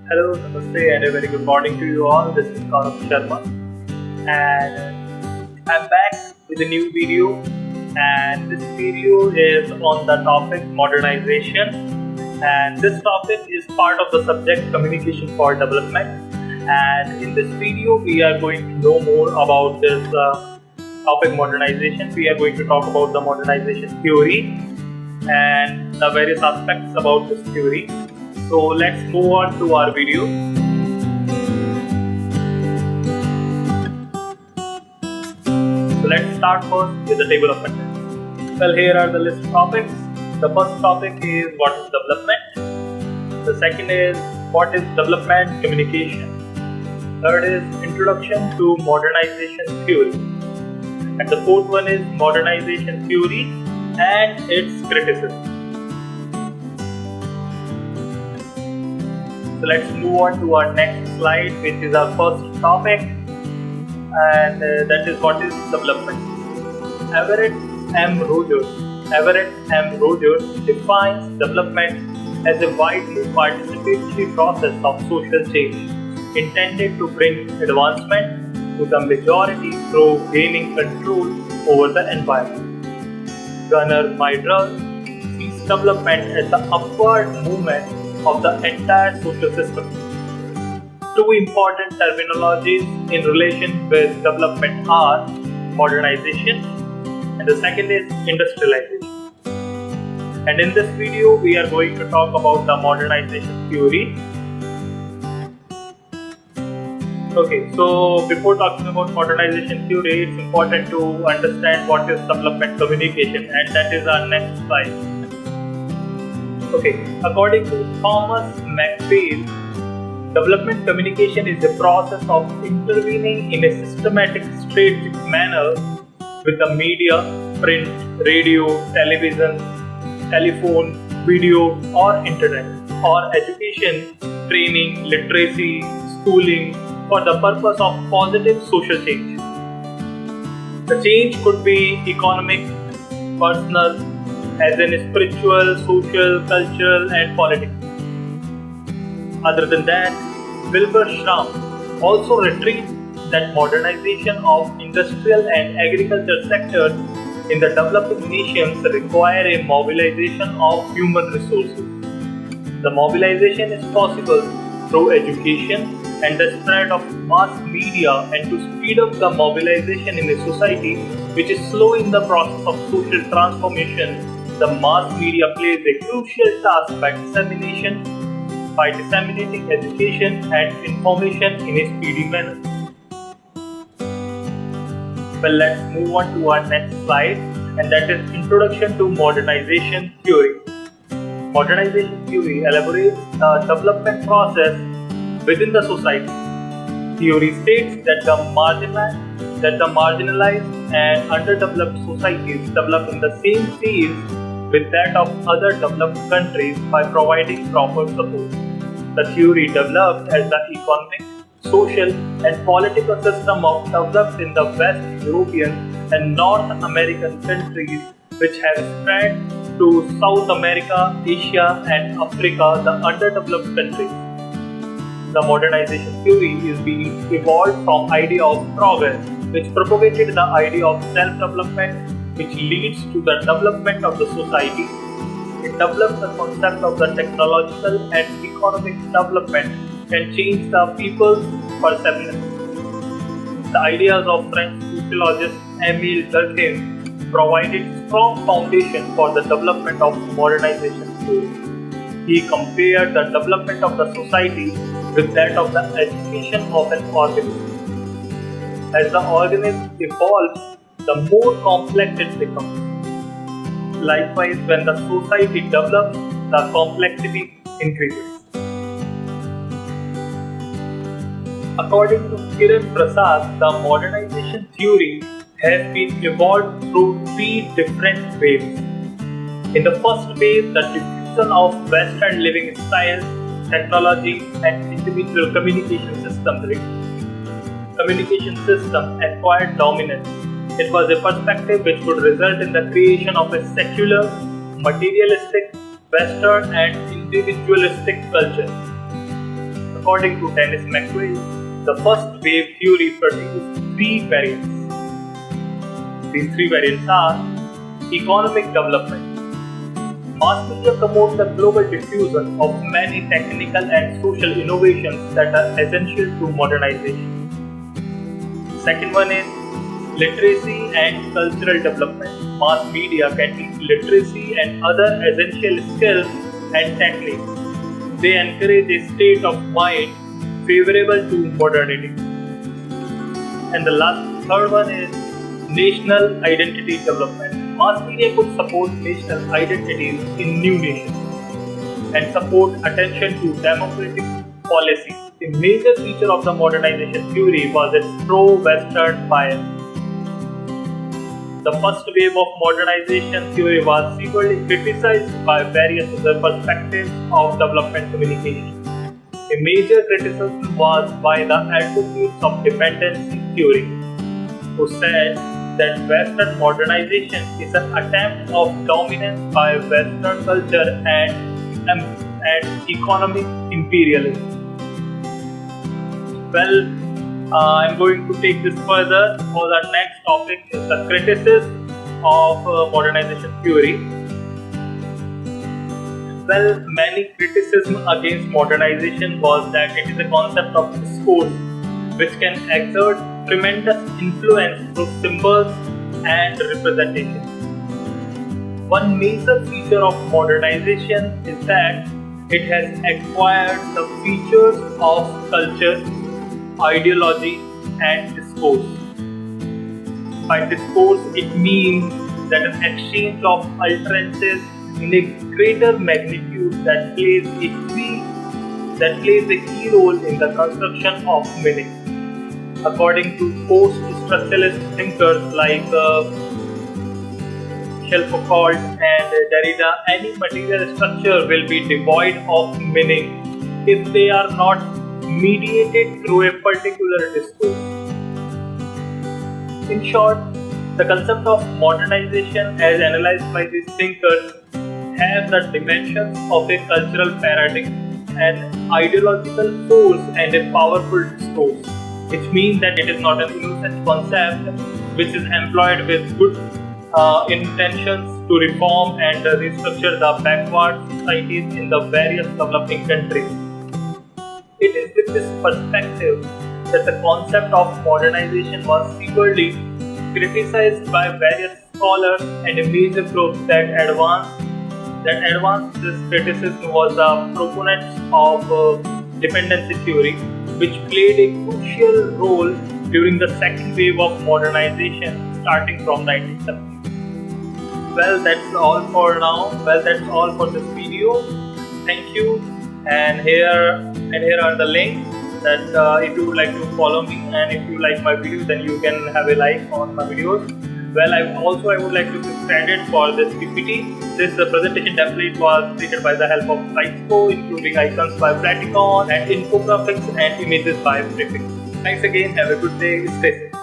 Hello, namaste, and a very good morning to you all. This is Gaurav Sharma, and I'm back with a new video. And this video is on the topic modernization. And this topic is part of the subject communication for development. And in this video, we are going to know more about this topic modernization. We are going to talk about the modernization theory and the various aspects about this theory. So let's move on to our video. So let's start first with the table of contents. Well, here are the list of topics. The first topic is what is development. The second is what is development communication. Third is introduction to modernization theory. And the fourth one is modernization theory and its criticism. So let's move on to our next slide, which is our first topic, and that is what is development. Everett M. Rogers defines development as a widely participatory process of social change intended to bring advancement to the majority through gaining control over the environment. Gunnar Myrdal sees development as the upward movement of the entire social system. Two important terminologies in relation with development are modernization and the second is industrialization. And in this video, we are going to talk about the modernization theory. Okay, so before talking about modernization theory, it's important to understand what is development communication, and that is our next slide. Okay, according to Thomas McPhail, development communication is a process of intervening in a systematic, strategic manner with the media, print, radio, television, telephone, video, or internet, or education, training, literacy, schooling, for the purpose of positive social change. The change could be economic, personal, as in spiritual, social, cultural, and political. Other than that, Wilbur Schramm also retrieves that modernization of industrial and agriculture sectors in the developing nations require a mobilization of human resources. The mobilization is possible through education and the spread of mass media, and to speed up the mobilization in a society which is slow in the process of social transformation, the mass media plays a crucial task by disseminating education and information in a speedy manner. Well, let's move on to our next slide, and that is Introduction to Modernization Theory. Modernization theory elaborates the development process within the society. Theory states that the marginalized and underdeveloped societies develop in the same phase with that of other developed countries by providing proper support. The theory developed as the economic, social, and political system of developed in the West European and North American countries, which have spread to South America, Asia, and Africa, the underdeveloped countries. The modernization theory is being evolved from idea of progress, which propagated the idea of self-development, which leads to the development of the society. It develops the concept of the technological and economic development can change the people's perception. The ideas of French sociologist Émile Durkheim provided strong foundation for the development of modernization theory. He compared the development of the society with that of the education of an organism. As the organism evolves, the more complex it becomes. Likewise, when the society develops, the complexity increases. According to Kiran Prasad, the modernization theory has been evolved through three different waves. In the first wave, the diffusion of Western living styles, technology, and individual communication system acquired dominance. It was a perspective which would result in the creation of a secular, materialistic, Western, and individualistic culture. according to Dennis McQuaid, the first wave theory produced three variants. These three variants are economic development. Mass media promote the global diffusion of many technical and social innovations that are essential to modernization. Second one is literacy and cultural development. Mass media can teach literacy and other essential skills and techniques. They encourage a state of mind favorable to modernity. And the third one is national identity development. Mass media could support national identities in new nations and support attention to democratic policies. A major feature of the modernization theory was its pro-Western bias. The first wave of modernization theory was severely criticized by various other perspectives of development communication. A major criticism was by the advocates of dependency theory, who said that Western modernization is an attempt of dominance by Western culture and economic imperialism. Well, I'm going to take this further. For the next topic is the criticism of modernization theory. Well, many criticism against modernization was that it is a concept of discourse which can exert tremendous influence through symbols and representation. One major feature of modernization is that it has acquired the features of culture, ideology, and discourse. By discourse, it means that an exchange of utterances in a greater magnitude that plays a key role in the construction of meaning. According to post-structuralist thinkers like Foucault and Derrida, any material structure will be devoid of meaning if they are not mediated through a particular discourse. In short, the concept of modernization as analyzed by these thinkers has the dimensions of a cultural paradigm, an ideological force, and a powerful discourse, which means that it is not an innocent concept which is employed with good intentions to reform and restructure the backward societies in the various developing countries. It is with this perspective that the concept of modernization was severely criticized by various scholars, and a major group that advanced this criticism was the proponents of dependency theory, which played a crucial role during the second wave of modernization starting from 1970s. Well, that's all for now. Well, that's all for this video. Thank you. And here are the links that if you would like to follow me, and if you like my videos, then you can have a like on my videos. Well, I would like to give credit for this PPT. This presentation template was created by the help of Slideshow, including icons by Platicon and infographics and images by Prefix. Thanks again. Have a good day. Stay safe.